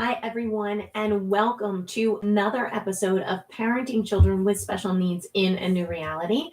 Hi, everyone, and welcome to another episode of Parenting Children with Special Needs in a New Reality.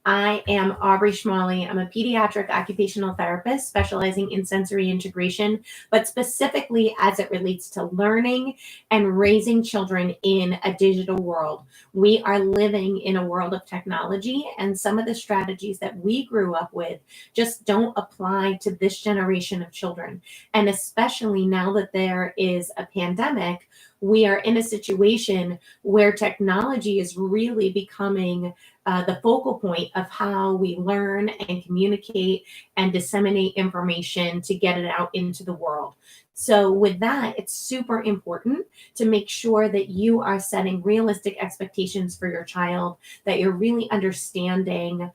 I am Aubrey Schmalley. I'm a pediatric occupational therapist specializing in sensory integration, but specifically as it relates to learning and raising children in a digital world. We are living in a world of technology, and some of the strategies that we grew up with just don't apply to this generation of children. And especially now that there is a pandemic, we are in a situation where technology is really becoming the focal point of how we learn and communicate and disseminate information to get it out into the world. So, with that, it's super important to make sure that you are setting realistic expectations for your child, that you're really understanding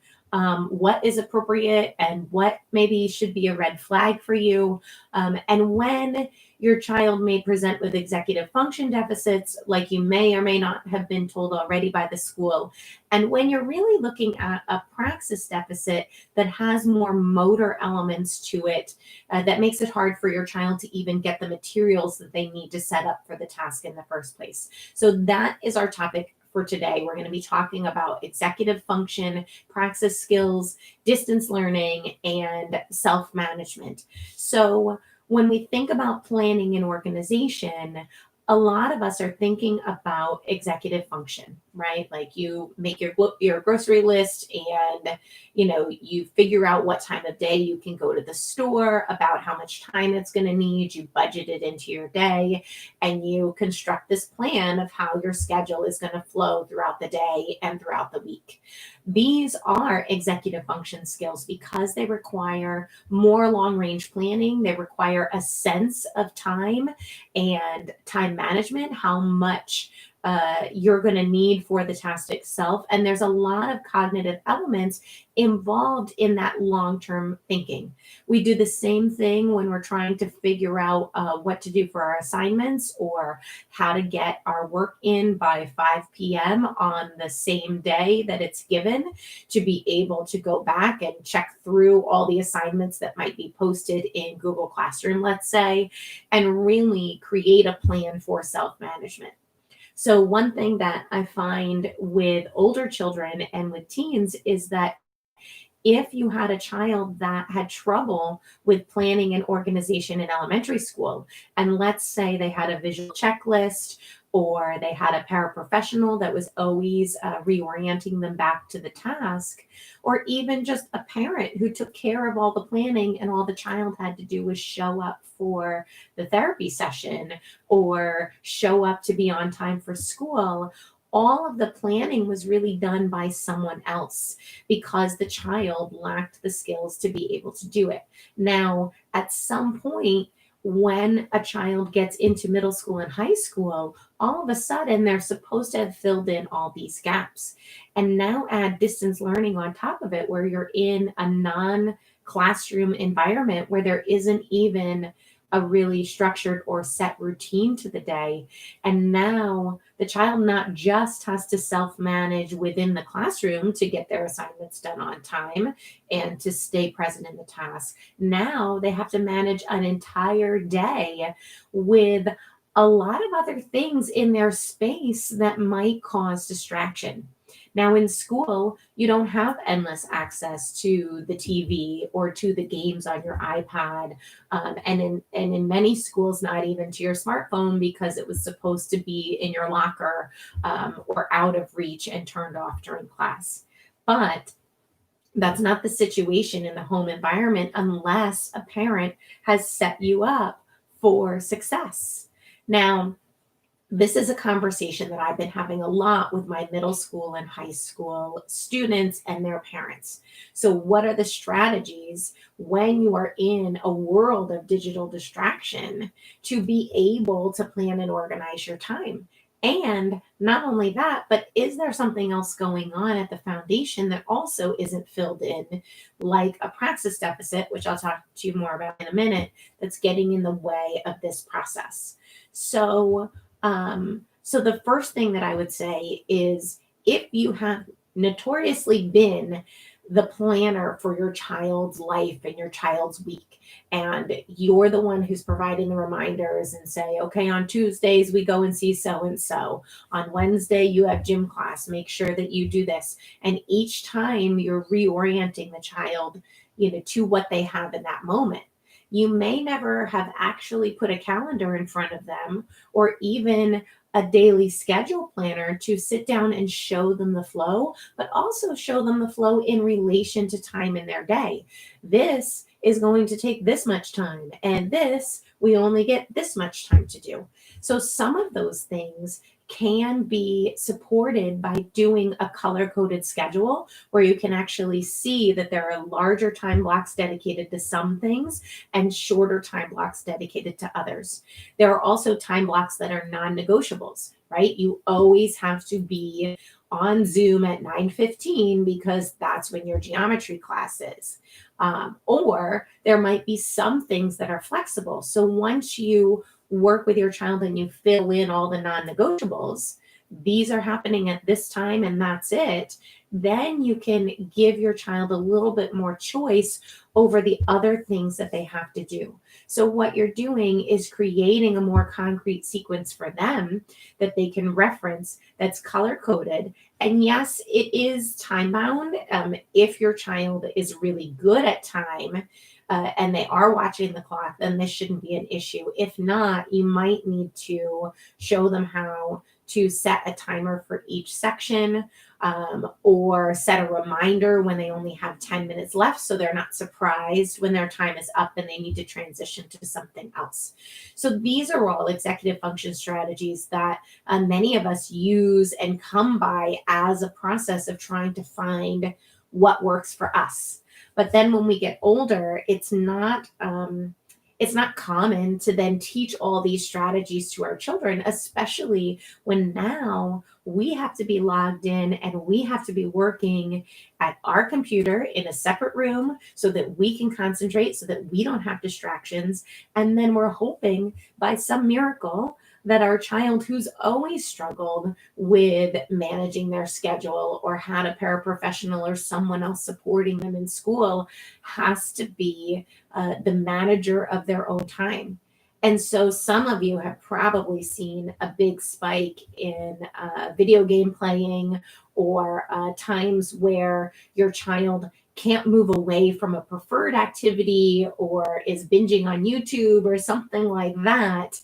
what is appropriate and what maybe should be a red flag for you. And when your child may present with executive function deficits, like you may or may not have been told already by the school, and when you're really looking at a praxis deficit that has more motor elements to it, that makes it hard for your child to even get the materials that they need to set up for the task in the first place. So that is our topic for today. We're going to be talking about executive function, praxis skills, distance learning, and self-management. So when we think about planning and organization, a lot of us are thinking about executive function, right? Like you make your grocery list and you figure out what time of day you can go to the store, about how much time it's going to need, you budget it into your day, and you construct this plan of how your schedule is going to flow throughout the day and throughout the week. These are executive function skills because they require more long range planning. They require a sense of time and time management, how much you're going to need for the task itself. And there's a lot of cognitive elements involved in that long term thinking. We do the same thing when we're trying to figure out what to do for our assignments or how to get our work in by 5 p.m. on the same day that it's given, to be able to go back and check through all the assignments that might be posted in Google Classroom, let's say, and really create a plan for self management. So, one thing that I find with older children and with teens is that if you had a child that had trouble with planning and organization in elementary school, and let's say they had a visual checklist or they had a paraprofessional that was always reorienting them back to the task, or even just a parent who took care of all the planning and all the child had to do was show up for the therapy session or show up to be on time for school, all of the planning was really done by someone else because the child lacked the skills to be able to do it. Now, at some point, when a child gets into middle school and high school, all of a sudden they're supposed to have filled in all these gaps. And now add distance learning on top of it, where you're in a non classroom environment where there isn't even a really structured or set routine to the day. And now the child not just has to self manage within the classroom to get their assignments done on time and to stay present in the task. Now they have to manage an entire day with a lot of other things in their space that might cause distraction. Now, in school, you don't have endless access to the TV or to the games on your iPad, and in many schools, not even to your smartphone because it was supposed to be in your locker or out of reach and turned off during class. But that's not the situation in the home environment unless a parent has set you up for success. Now, this is a conversation that I've been having a lot with my middle school and high school students and their parents. So, what are the strategies when you are in a world of digital distraction to be able to plan and organize your time? And not only that, but is there something else going on at the foundation that also isn't filled in, like a praxis deficit, which I'll talk to you more about in a minute, that's getting in the way of this process? So, so the first thing that I would say is if you have notoriously been the planner for your child's life and your child's week. And you're the one who's providing the reminders and say, okay, on Tuesdays we go and see so and so. On Wednesday you have gym class. Make sure that you do this. And each time you're reorienting the child, to what they have in that moment. You may never have actually put a calendar in front of them or even a daily schedule planner to sit down and show them the flow, but also show them the flow in relation to time in their day. This is going to take this much time, and this we only get this much time to do. So some of those things can be supported by doing a color-coded schedule where you can actually see that there are larger time blocks dedicated to some things and shorter time blocks dedicated to others. There are also time blocks that are non-negotiables, right? You always have to be on Zoom at 9:15 because that's when your geometry class is. Or there might be some things that are flexible. So once you work with your child and you fill in all the non-negotiables, these are happening at this time and that's it, then you can give your child a little bit more choice over the other things that they have to do. So what you're doing is creating a more concrete sequence for them that they can reference that's color coded. And yes, it is time bound. If your child is really good at time, and they are watching the clock, then this shouldn't be an issue. If not, you might need to show them how to set a timer for each section, or set a reminder when they only have 10 minutes left so they're not surprised when their time is up and they need to transition to something else. So these are all executive function strategies that many of us use and come by as a process of trying to find what works for us. But then when we get older, it's not common to then teach all these strategies to our children, especially when now we have to be logged in and we have to be working at our computer in a separate room so that we can concentrate, so that we don't have distractions. And then we're hoping by some miracle that our child who's always struggled with managing their schedule or had a paraprofessional or someone else supporting them in school has to be the manager of their own time. And so some of you have probably seen a big spike in video game playing or times where your child can't move away from a preferred activity or is binging on YouTube or something like that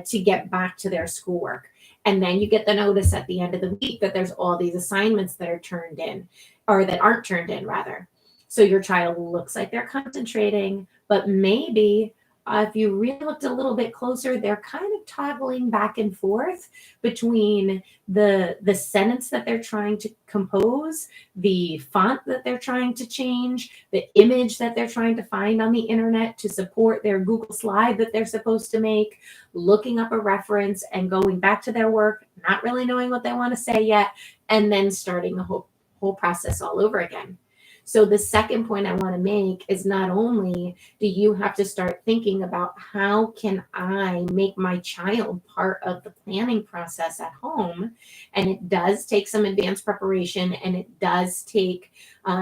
to get back to their schoolwork. And then you get the notice at the end of the week that there's all these assignments that are turned in, or that aren't turned in rather. So your child looks like they're concentrating, but maybe if you really looked a little bit closer, they're kind of toggling back and forth between the sentence that they're trying to compose, the font that they're trying to change, the image that they're trying to find on the internet to support their Google slide that they're supposed to make, looking up a reference and going back to their work, not really knowing what they want to say yet, and then starting the whole process all over again. So the second point I want to make is not only do you have to start thinking about how can I make my child part of the planning process at home, and it does take some advanced preparation and it does take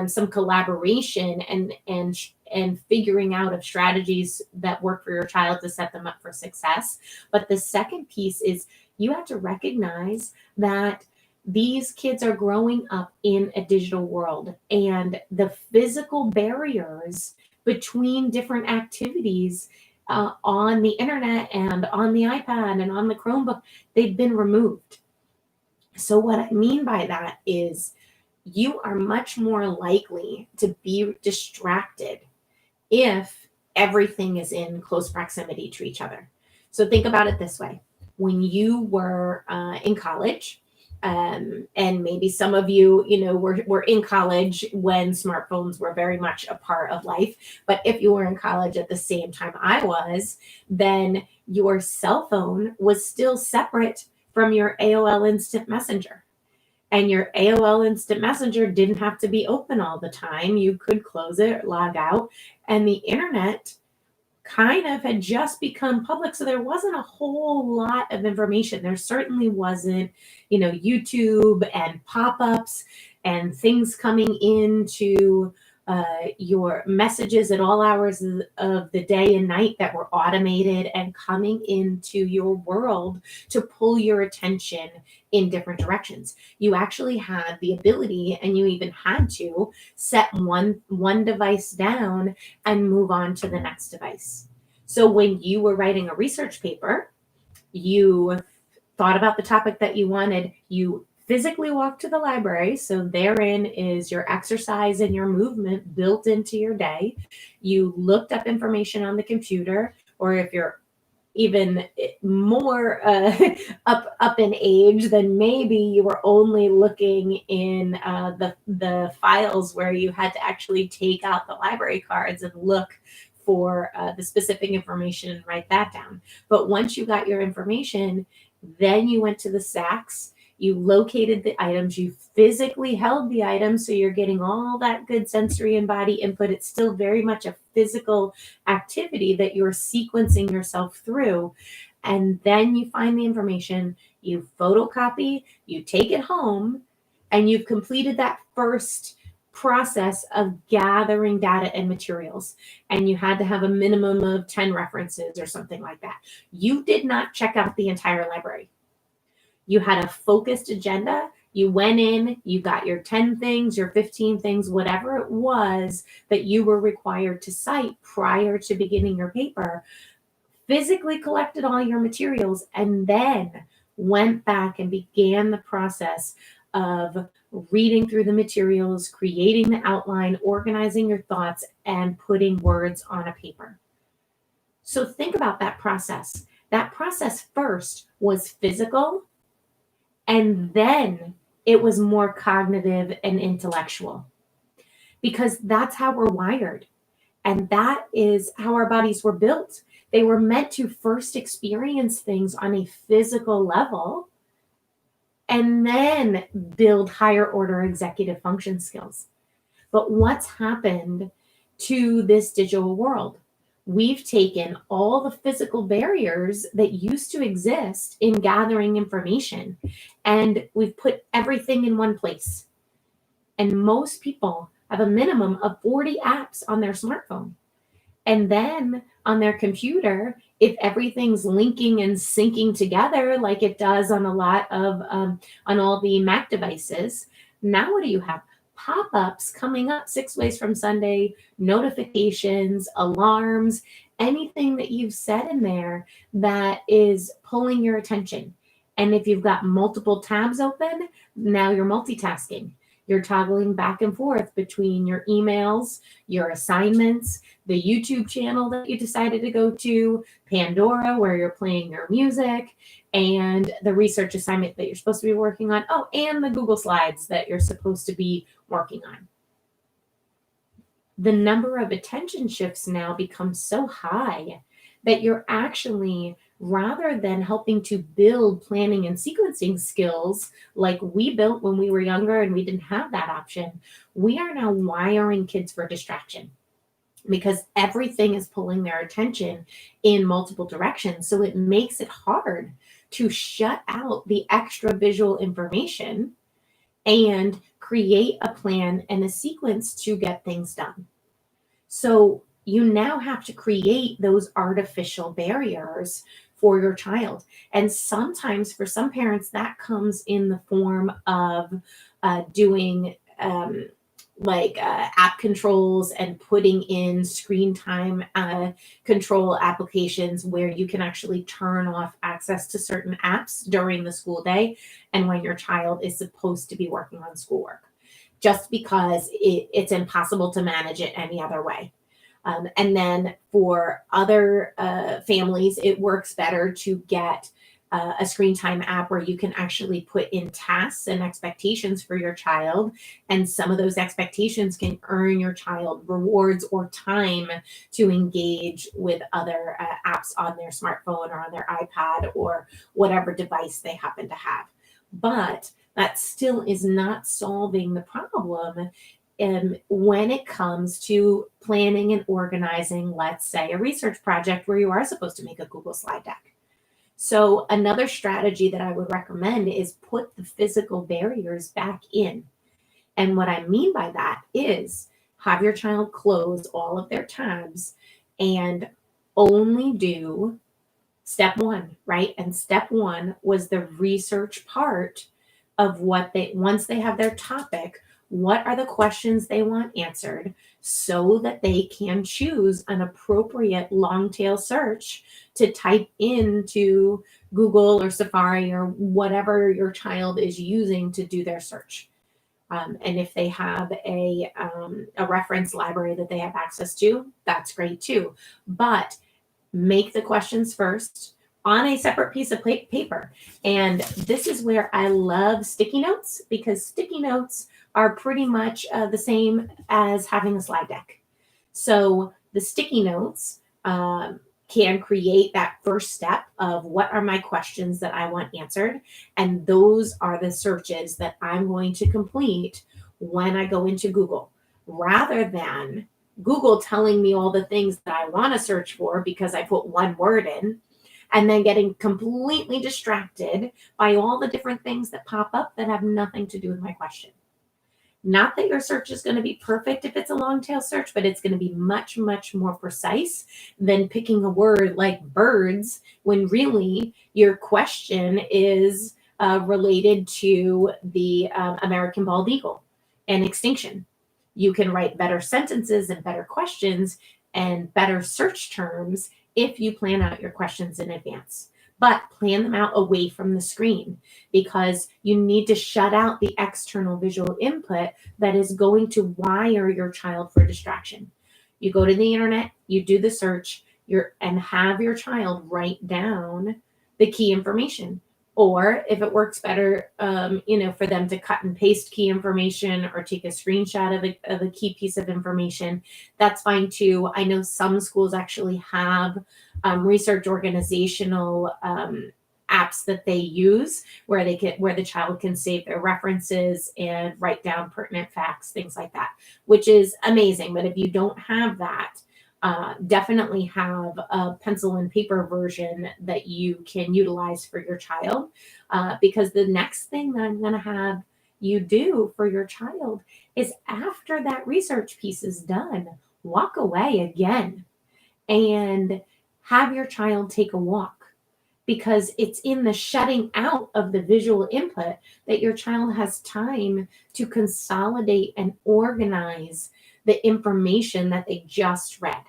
some collaboration and figuring out of strategies that work for your child to set them up for success. But the second piece is you have to recognize that these kids are growing up in a digital world, and the physical barriers between different activities on the internet and on the iPad and on the Chromebook, they've been removed. So what I mean by that is you are much more likely to be distracted if everything is in close proximity to each other. So think about it this way. When you were in college, and maybe some of you, were in college when smartphones were very much a part of life. But if you were in college at the same time I was, then your cell phone was still separate from your AOL Instant Messenger. And your AOL Instant Messenger didn't have to be open all the time. You could close it, log out, and the internet kind of had just become public. So there wasn't a whole lot of information. There certainly wasn't, YouTube and pop-ups and things coming into your messages at all hours of the day and night that were automated and coming into your world to pull your attention in different directions. You actually had the ability, and you even had to set one device down and move on to the next device. So when you were writing a research paper, you thought about the topic that you wanted, you physically walked to the library. So therein is your exercise and your movement built into your day. You looked up information on the computer, or if you're even more up in age, then maybe you were only looking in the files where you had to actually take out the library cards and look for the specific information and write that down. But once you got your information, then you went to the stacks, you located the items, you physically held the items, so you're getting all that good sensory and body input. It's still very much a physical activity that you're sequencing yourself through. And then you find the information, you photocopy, you take it home, and you've completed that first process of gathering data and materials. And you had to have a minimum of 10 references or something like that. You did not check out the entire library. You had a focused agenda. You went in, you got your 10 things, your 15 things, whatever it was that you were required to cite prior to beginning your paper, physically collected all your materials, and then went back and began the process of reading through the materials, creating the outline, organizing your thoughts, and putting words on a paper. So think about that process. That process first was physical, and then it was more cognitive and intellectual, because that's how we're wired. And that is how our bodies were built. They were meant to first experience things on a physical level and then build higher order executive function skills. But what's happened to this digital world? We've taken all the physical barriers that used to exist in gathering information, and we've put everything in one place. And most people have a minimum of 40 apps on their smartphone. And then on their computer, if everything's linking and syncing together like it does on a lot of, on all the Mac devices, now what do you have? Pop-ups coming up 6 ways from Sunday, notifications, alarms, anything that you've set in there that is pulling your attention. And if you've got multiple tabs open, now you're multitasking. You're toggling back and forth between your emails, your assignments, the YouTube channel that you decided to go to, Pandora, where you're playing your music, and the research assignment that you're supposed to be working on. Oh, and the Google Slides that you're supposed to be working on. The number of attention shifts now becomes so high that you're actually, rather than helping to build planning and sequencing skills like we built when we were younger and we didn't have that option, we are now wiring kids for distraction, because everything is pulling their attention in multiple directions. So it makes it hard to shut out the extra visual information and create a plan and a sequence to get things done. So you now have to create those artificial barriers for your child. And sometimes for some parents, that comes in the form of doing app controls and putting in screen time control applications where you can actually turn off access to certain apps during the school day and when your child is supposed to be working on schoolwork, just because it's impossible to manage it any other way. And then for other families, it works better to get a screen time app where you can actually put in tasks and expectations for your child. And some of those expectations can earn your child rewards or time to engage with other apps on their smartphone or on their iPad or whatever device they happen to have. But that still is not solving the problem when it comes to planning and organizing, let's say, a research project where you are supposed to make a Google slide deck. So another strategy that I would recommend is put the physical barriers back in. And what I mean by that is have your child close all of their tabs and only do step one, right? And step one was the research part of what once they have their topic, what are the questions they want answered so that they can choose an appropriate long tail search to type into Google or Safari or whatever your child is using to do their search. And if they have a reference library that they have access to, that's great too. But make the questions first on a separate piece of paper. And this is where I love sticky notes, because sticky notes are pretty much the same as having a slide deck. So the sticky notes can create that first step of what are my questions that I want answered. And those are the searches that I'm going to complete when I go into Google, rather than Google telling me all the things that I want to search for because I put one word in, and then getting completely distracted by all the different things that pop up that have nothing to do with my question. Not that your search is going to be perfect if it's a long tail search, but it's going to be much, much more precise than picking a word like birds when really your question is related to the American bald eagle and extinction. You can write better sentences and better questions and better search terms if you plan out your questions in advance. But plan them out away from the screen, because you need to shut out the external visual input that is going to wire your child for distraction. You go to the internet, you do the search, and have your child write down the key information. Or if it works better, for them to cut and paste key information or take a screenshot of a key piece of information, that's fine too. I know some schools actually have research organizational apps that they use where the child can save their references and write down pertinent facts, things like that, which is amazing. But if you don't have that, definitely have a pencil and paper version that you can utilize for your child, because the next thing that I'm going to have you do for your child is, after that research piece is done, walk away again and have your child take a walk, because it's in the shutting out of the visual input that your child has time to consolidate and organize the information that they just read.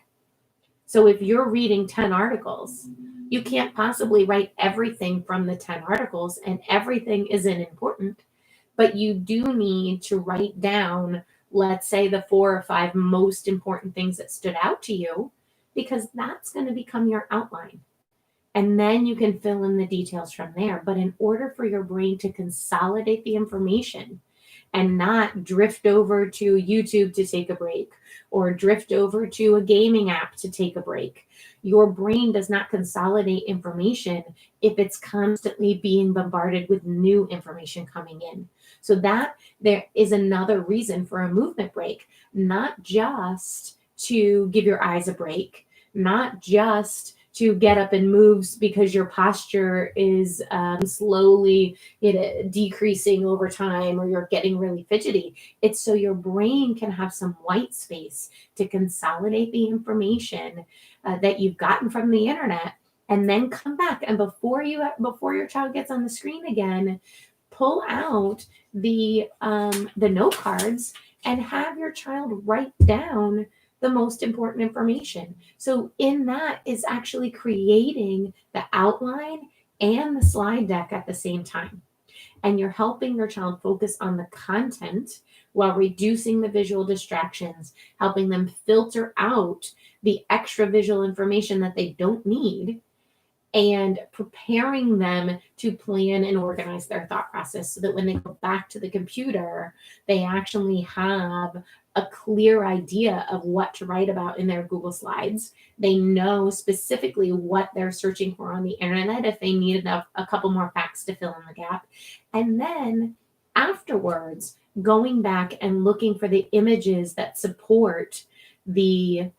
So if you're reading 10 articles, you can't possibly write everything from the 10 articles, and everything isn't important, but you do need to write down, let's say, the 4 or 5 most important things that stood out to you, because that's going to become your outline. And then you can fill in the details from there. But in order for your brain to consolidate the information and not drift over to YouTube to take a break, or drift over to a gaming app to take a break, your brain does not consolidate information if it's constantly being bombarded with new information coming in. So that there is another reason for a movement break, not just to give your eyes a break, not just to get up and move because your posture is slowly decreasing over time, or you're getting really fidgety. It's so your brain can have some white space to consolidate the information that you've gotten from the internet, and then come back. And before your child gets on the screen again, pull out the note cards and have your child write down the most important information. So in that is actually creating the outline and the slide deck at the same time. And you're helping your child focus on the content while reducing the visual distractions, helping them filter out the extra visual information that they don't need, and preparing them to plan and organize their thought process so that when they go back to the computer, they actually have a clear idea of what to write about in their Google Slides. They know specifically what they're searching for on the internet if they need a couple more facts to fill in the gap. And then Afterwards, going back and looking for the images that support the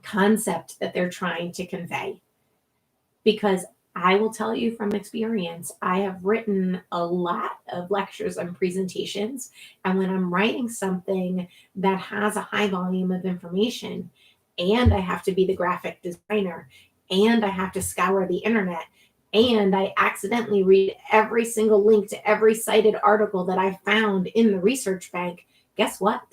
concept that they're trying to convey. Because I will tell you from experience, I have written a lot of lectures and presentations. And when I'm writing something that has a high volume of information, and I have to be the graphic designer, and I have to scour the internet, and I accidentally read every single link to every cited article that I found in the research bank, guess what?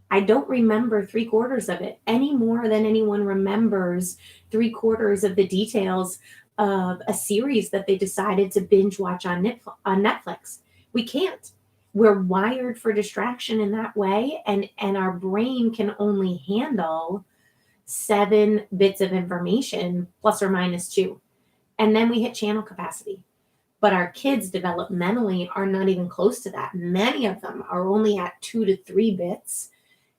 I don't remember 3/4 of it any more than anyone remembers 3/4 of the details of a series that they decided to binge watch on Netflix. We can't. We're wired for distraction in that way, and our brain can only handle 7 bits of information plus or minus 2. And then we hit channel capacity. But our kids developmentally are not even close to that. Many of them are only at 2 to 3 bits,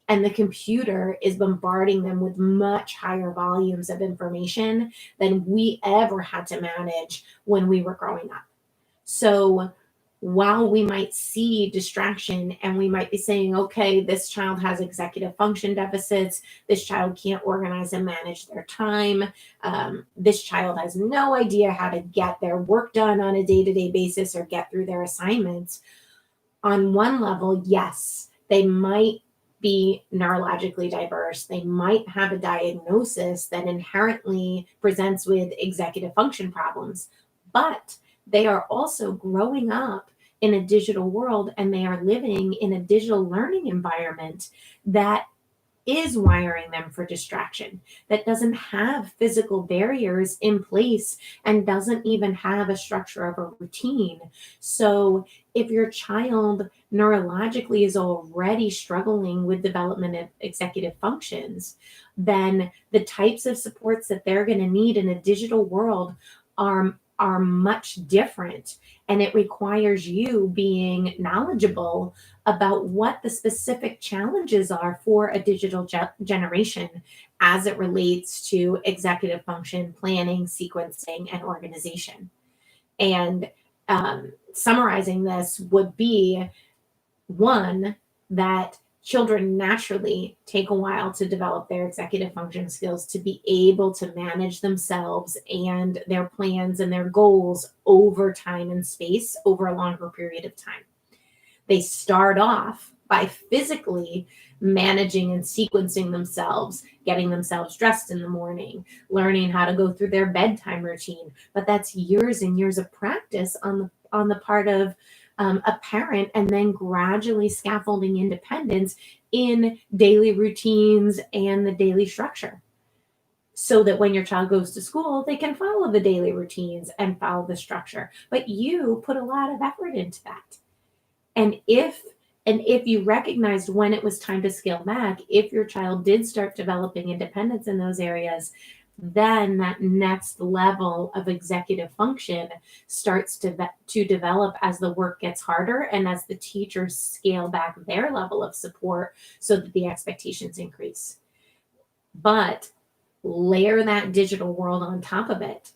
and the computer is bombarding them with much higher volumes of information than we ever had to manage when we were growing up. So while we might see distraction and we might be saying, okay, this child has executive function deficits, this child can't organize and manage their time, this child has no idea how to get their work done on a day-to-day basis or get through their assignments. On one level, yes, they might be neurologically diverse. They might have a diagnosis that inherently presents with executive function problems, but they are also growing up in a digital world, and they are living in a digital learning environment that is wiring them for distraction, that doesn't have physical barriers in place and doesn't even have a structure of a routine. So if your child neurologically is already struggling with development of executive functions, then the types of supports that they're going to need in a digital world are much different, and it requires you being knowledgeable about what the specific challenges are for a digital generation as it relates to executive function, planning, sequencing, and organization. And summarizing this would be, one, that children naturally take a while to develop their executive function skills to be able to manage themselves and their plans and their goals over time and space over a longer period of time. They start off by physically managing and sequencing themselves, getting themselves dressed in the morning, learning how to go through their bedtime routine. But that's years and years of practice on the part of a parent, and then gradually scaffolding independence in daily routines and the daily structure, so that when your child goes to school, they can follow the daily routines and follow the structure. But you put a lot of effort into that. And if you recognized when it was time to scale back, if your child did start developing independence in those areas, then that next level of executive function starts to develop as the work gets harder and as the teachers scale back their level of support so that the expectations increase. But layer that digital world on top of it,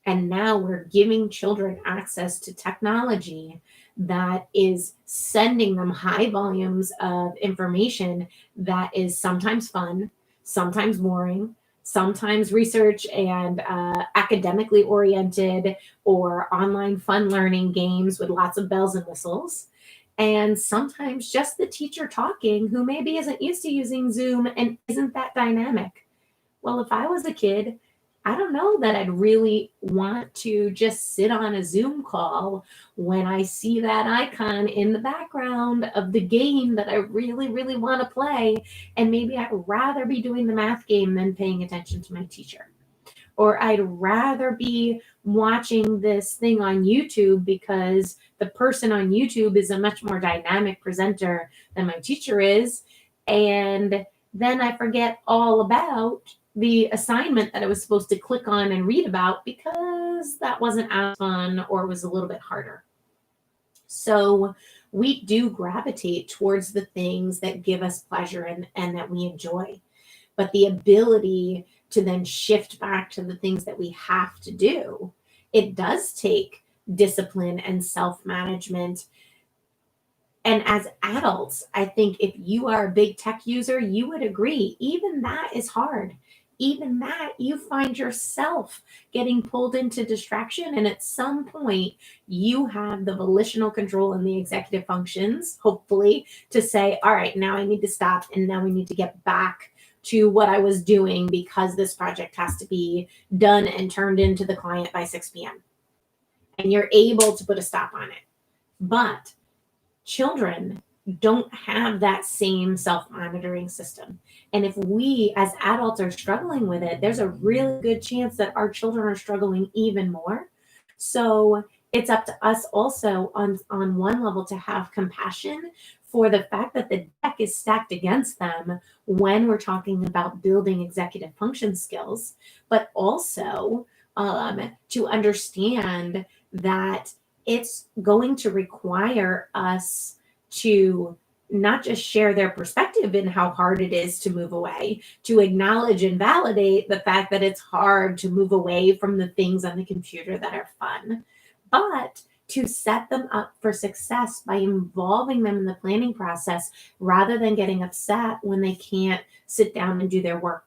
and now we're giving children access to technology that is sending them high volumes of information that is sometimes fun, sometimes boring, sometimes research and academically oriented, or online fun learning games with lots of bells and whistles. And sometimes just the teacher talking who maybe isn't used to using Zoom and isn't that dynamic. Well, if I was a kid, I don't know that I'd really want to just sit on a Zoom call when I see that icon in the background of the game that I really, really want to play. And maybe I'd rather be doing the math game than paying attention to my teacher. Or I'd rather be watching this thing on YouTube because the person on YouTube is a much more dynamic presenter than my teacher is. And then I forget all about the assignment that I was supposed to click on and read about because that wasn't as fun or was a little bit harder. So we do gravitate towards the things that give us pleasure and that we enjoy. But the ability to then shift back to the things that we have to do, it does take discipline and self-management And as adults, I think if you are a big tech user, you would agree, even that is hard. Even that, you find yourself getting pulled into distraction. And at some point, you have the volitional control and the executive functions, hopefully, to say, all right, now I need to stop. And now we need to get back to what I was doing because this project has to be done and turned into the client by 6 p.m. And you're able to put a stop on it. But children don't have that same self-monitoring system. And if we as adults are struggling with it, there's a really good chance that our children are struggling even more. So it's up to us also on one level to have compassion for the fact that the deck is stacked against them when we're talking about building executive function skills, but also to understand that it's going to require us to not just share their perspective in how hard it is to move away, to acknowledge and validate the fact that it's hard to move away from the things on the computer that are fun, but to set them up for success by involving them in the planning process rather than getting upset when they can't sit down and do their work.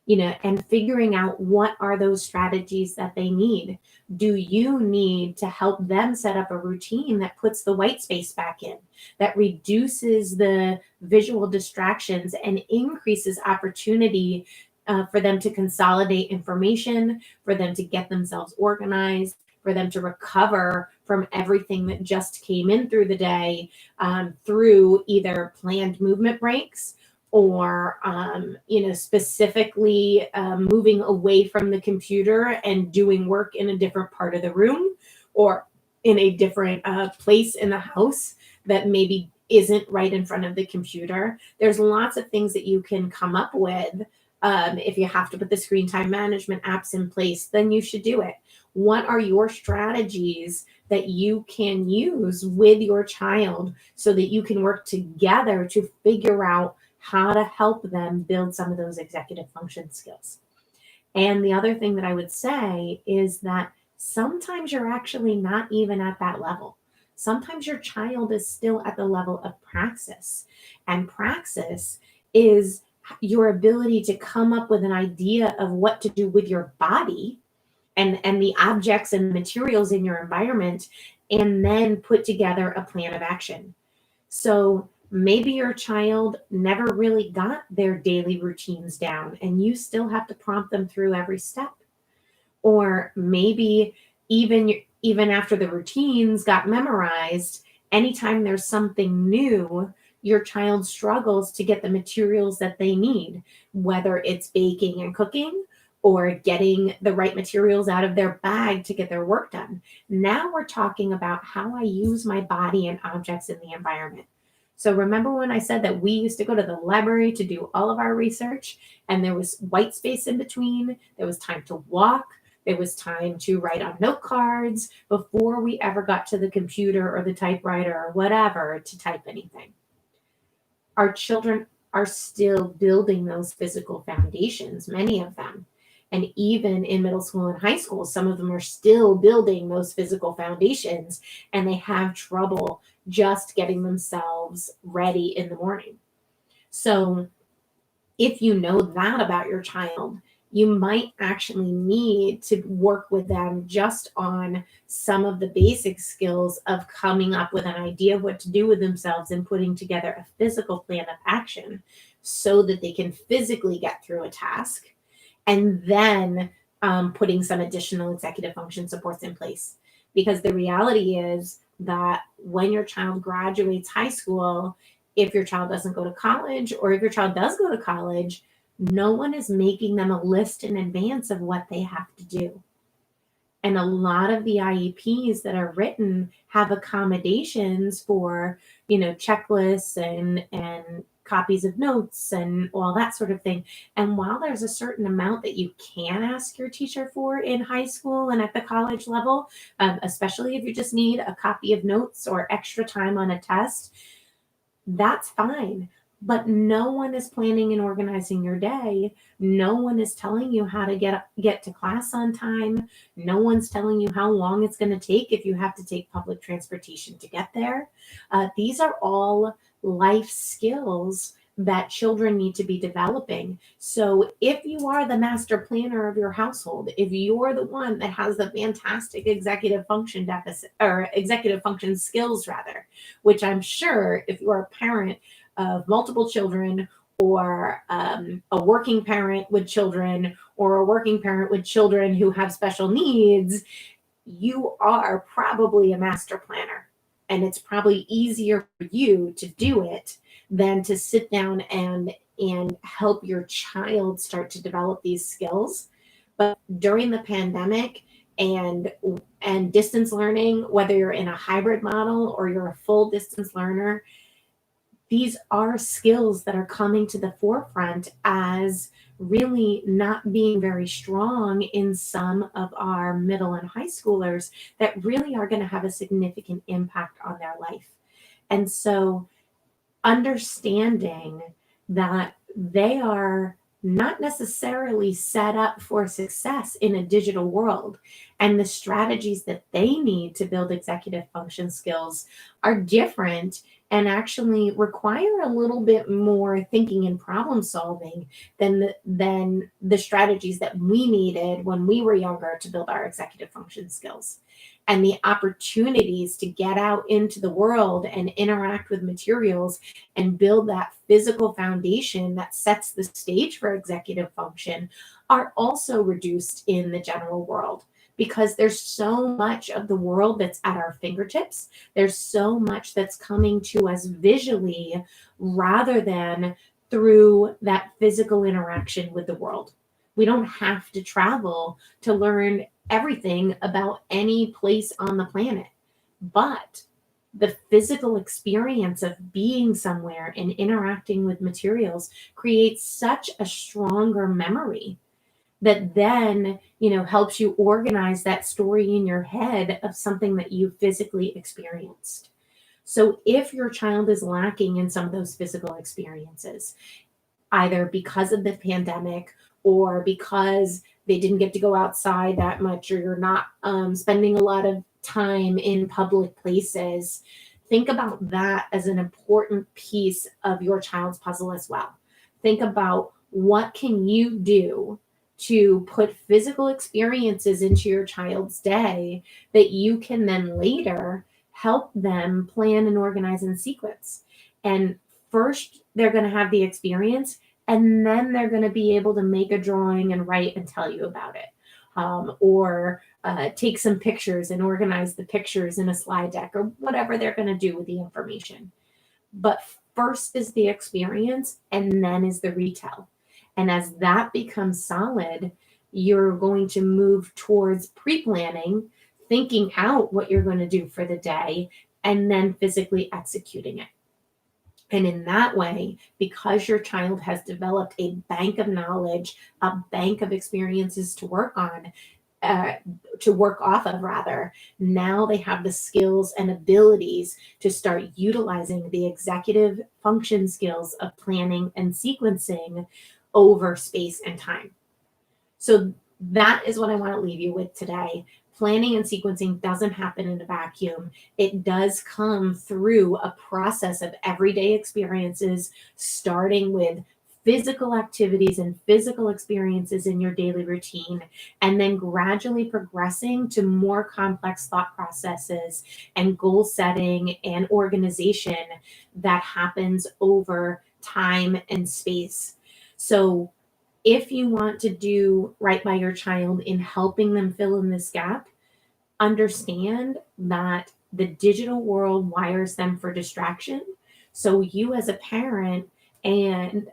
And figuring out what are those strategies that they need. Do you need to help them set up a routine that puts the white space back in, that reduces the visual distractions and increases opportunity for them to consolidate information, for them to get themselves organized, for them to recover from everything that just came in through the day through either planned movement breaks or specifically moving away from the computer and doing work in a different part of the room or in a different place in the house that maybe isn't right in front of the computer. There's lots of things that you can come up with. If you have to put the screen time management apps in place, then you should do it. What are your strategies that you can use with your child so that you can work together to figure out how to help them build some of those executive function skills? And the other thing that I would say is that sometimes you're actually not even at that level. Sometimes your child is still at the level of praxis. And praxis is your ability to come up with an idea of what to do with your body and the objects and materials in your environment, and then put together a plan of action. So maybe your child never really got their daily routines down and you still have to prompt them through every step. Or maybe even after the routines got memorized, anytime there's something new, your child struggles to get the materials that they need, whether it's baking and cooking or getting the right materials out of their bag to get their work done. Now we're talking about how I use my body and objects in the environment. So remember when I said that we used to go to the library to do all of our research and there was white space in between, there was time to walk, there was time to write on note cards before we ever got to the computer or the typewriter or whatever to type anything. Our children are still building those physical foundations, many of them. And even in middle school and high school, some of them are still building those physical foundations and they have trouble just getting themselves ready in the morning. So if you know that about your child, you might actually need to work with them just on some of the basic skills of coming up with an idea of what to do with themselves and putting together a physical plan of action so that they can physically get through a task, and then putting some additional executive function supports in place. Because the reality is that when your child graduates high school, if your child doesn't go to college, or if your child does go to college, no one is making them a list in advance of what they have to do. And a lot of the IEPs that are written have accommodations for, checklists and copies of notes and all that sort of thing. And while there's a certain amount that you can ask your teacher for in high school and at the college level, especially if you just need a copy of notes or extra time on a test, that's fine. but no one is planning and organizing your day. No one is telling you how to get to class on time. No one's telling you how long it's going to take if you have to take public transportation to get there. These are all life skills that children need to be developing. So if you are the master planner of your household, if you're the one that has the fantastic executive function deficit or executive function skills rather, which I'm sure if you're a parent of multiple children, or a working parent with children, or a working parent with children who have special needs, you are probably a master planner. And it's probably easier for you to do it than to sit down and help your child start to develop these skills. But during the pandemic and distance learning, whether you're in a hybrid model or you're a full distance learner, these are skills that are coming to the forefront as really not being very strong in some of our middle and high schoolers that really are going to have a significant impact on their life. And so understanding that they are not necessarily set up for success in a digital world, and the strategies that they need to build executive function skills are different and actually require a little bit more thinking and problem solving than the strategies that we needed when we were younger to build our executive function skills. And the opportunities to get out into the world and interact with materials and build that physical foundation that sets the stage for executive function are also reduced in the general world, because there's so much of the world that's at our fingertips. There's so much that's coming to us visually rather than through that physical interaction with the world. We don't have to travel to learn everything about any place on the planet, but the physical experience of being somewhere and interacting with materials creates such a stronger memory that then, helps you organize that story in your head of something that you physically experienced. So if your child is lacking in some of those physical experiences, either because of the pandemic or because they didn't get to go outside that much, or you're not spending a lot of time in public places, think about that as an important piece of your child's puzzle as well. Think about what can you do to put physical experiences into your child's day that you can then later help them plan and organize and sequence. And first, they're going to have the experience, and then they're going to be able to make a drawing and write and tell you about it. Or take some pictures and organize the pictures in a slide deck, or whatever they're going to do with the information. But first is the experience, and then is the retell. And as that becomes solid, you're going to move towards pre-planning, thinking out what you're going to do for the day, and then physically executing it. And in that way, because your child has developed a bank of knowledge, a bank of experiences to work on, to work off of rather, now they have the skills and abilities to start utilizing the executive function skills of planning and sequencing over space and time. So that is what I want to leave you with today. Planning and sequencing doesn't happen in a vacuum. It does come through a process of everyday experiences, starting with physical activities and physical experiences in your daily routine, and then gradually progressing to more complex thought processes and goal setting and organization that happens over time and space. So if you want to do right by your child in helping them fill in this gap, understand that the digital world wires them for distraction. So you as a parent and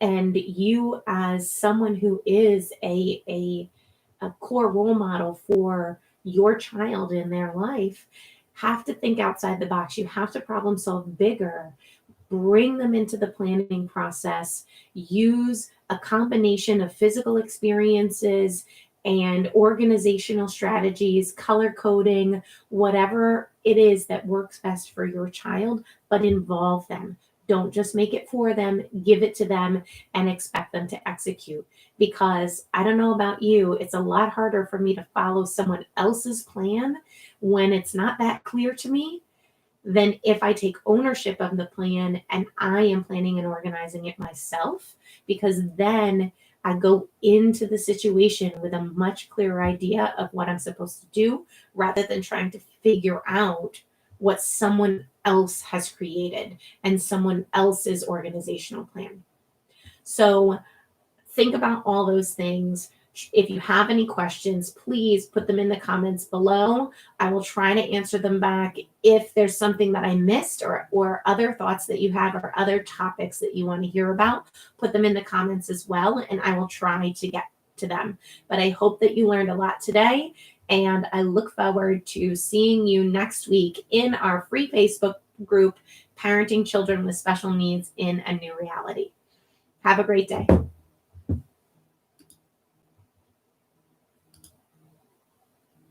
you as someone who is a core role model for your child in their life have to think outside the box. You have to problem solve bigger. Bring them into the planning process. Use a combination of physical experiences and organizational strategies, color coding, whatever it is that works best for your child, but involve them. Don't just make it for them, give it to them and expect them to execute. Because I don't know about you, it's a lot harder for me to follow someone else's plan when it's not that clear to me than if I take ownership of the plan and I am planning and organizing it myself, because then I go into the situation with a much clearer idea of what I'm supposed to do rather than trying to figure out what someone else has created and someone else's organizational plan. So think about all those things. If you have any questions, please put them in the comments below. I will try to answer them back. If there's something that I missed or other thoughts that you have or other topics that you want to hear about, put them in the comments as well, and I will try to get to them. But I hope that you learned a lot today, and I look forward to seeing you next week in our free Facebook group, Parenting Children with Special Needs in a New Reality. Have a great day.